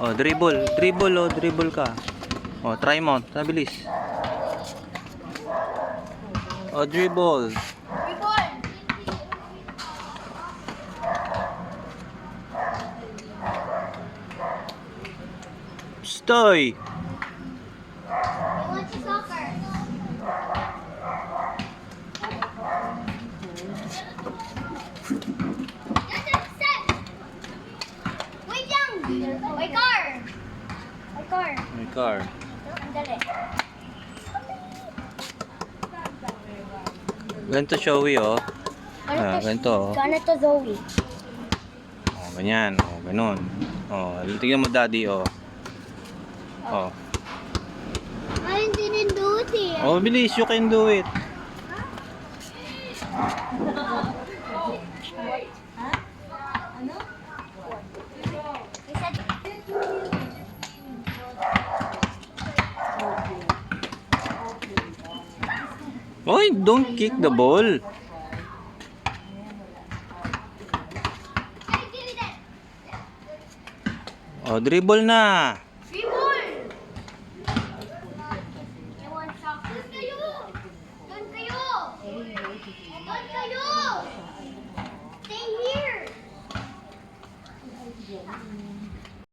Oh, dribble. Dribble, oh. Dribble ka. Oh, try mo. Tabilis. Oh, dribble. Stoy! Want to soccer? Wait lang! May car! May car! May car. Ang dali. Ganito, Showy, oh. Ganito, oh. Ganito, Zoe. Oh, ganyan. Oh, ganun. Oh, tingnan mo, daddy, oh. Oh. I didn't do it here. Oh, bilis. You can do it. Oy, don't kick the ball. Oh, dribble na. Dribble! I want soccer. Doon kayo! Doon kayo! Doon kayo! Stay here!